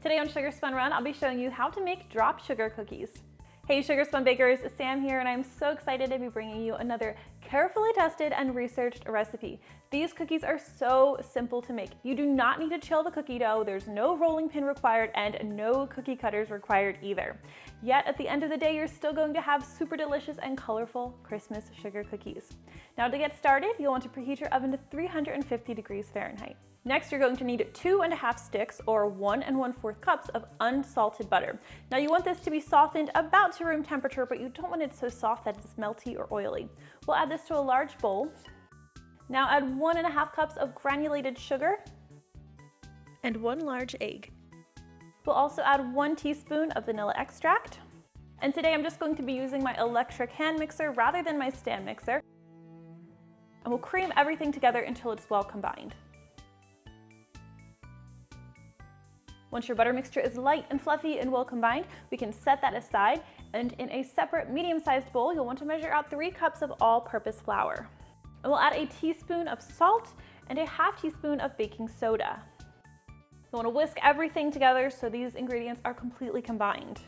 Today on Sugar Spun Run, I'll be showing you how to make drop sugar cookies. Hey Sugar Spun Bakers, Sam here, and I'm so excited to be bringing you another carefully tested and researched recipe. These cookies are so simple to make. You do not need to chill the cookie dough, there's no rolling pin required, and no cookie cutters required either. Yet at the end of the day, you're still going to have super delicious and colorful Christmas sugar cookies. Now to get started, you'll want to preheat your oven to 350 degrees Fahrenheit. Next, you're going to need 2½ sticks or 1 1/4 cups of unsalted butter. Now you want this to be softened about to room temperature, but you don't want it so soft that it's melty or oily. We'll add this to a large bowl. Now add 1 1/2 cups of granulated sugar and 1 large egg. We'll also add 1 teaspoon of vanilla extract. And today I'm just going to be using my electric hand mixer rather than my stand mixer. And we'll cream everything together until it's well combined. Once your butter mixture is light and fluffy and well combined, we can set that aside, and in a separate medium-sized bowl, you'll want to measure out 3 cups of all-purpose flour. And we'll add a teaspoon of salt and a ½ teaspoon of baking soda. You'll want to whisk everything together so these ingredients are completely combined.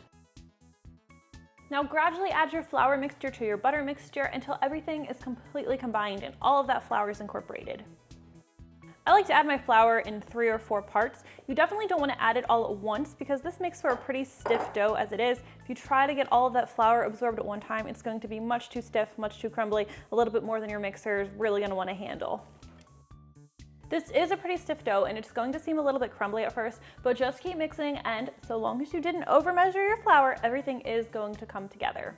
Now gradually add your flour mixture to your butter mixture until everything is completely combined and all of that flour is incorporated. I like to add my flour in 3 or 4 parts. You definitely don't want to add it all at once because this makes for a pretty stiff dough as it is. If you try to get all of that flour absorbed at one time, it's going to be much too stiff, much too crumbly, a little bit more than your mixer is really going to want to handle. This is a pretty stiff dough and it's going to seem a little bit crumbly at first, but just keep mixing, and so long as you didn't overmeasure your flour, everything is going to come together.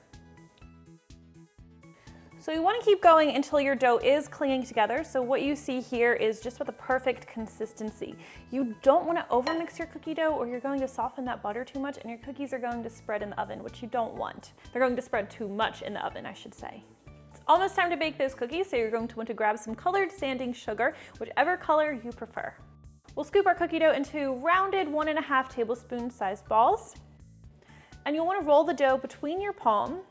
So you want to keep going until your dough is clinging together. So what you see here is just with the perfect consistency. You don't want to overmix your cookie dough or you're going to soften that butter too much and your cookies are going to spread in the oven, which you don't want. They're going to spread too much in the oven, I should say. It's almost time to bake those cookies, so you're going to want to grab some colored sanding sugar, whichever color you prefer. We'll scoop our cookie dough into rounded 1 1/2 tablespoon sized balls. And you'll want to roll the dough between your palm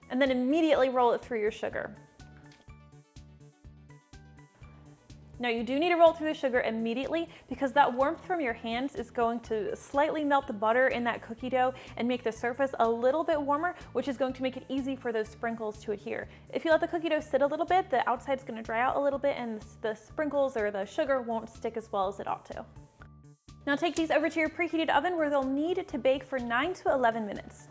and then immediately roll it through your sugar. Now you do need to roll through the sugar immediately because that warmth from your hands is going to slightly melt the butter in that cookie dough and make the surface a little bit warmer, which is going to make it easy for those sprinkles to adhere. If you let the cookie dough sit a little bit, the outside's going to dry out a little bit and the sprinkles or the sugar won't stick as well as it ought to. Now take these over to your preheated oven where they'll need to bake for 9 to 11 minutes.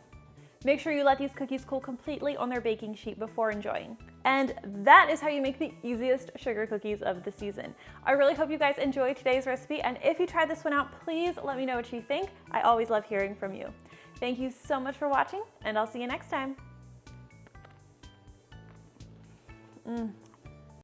Make sure you let these cookies cool completely on their baking sheet before enjoying. And that is how you make the easiest sugar cookies of the season. I really hope you guys enjoyed today's recipe, and if you try this one out, please let me know what you think. I always love hearing from you. Thank you so much for watching, and I'll see you next time.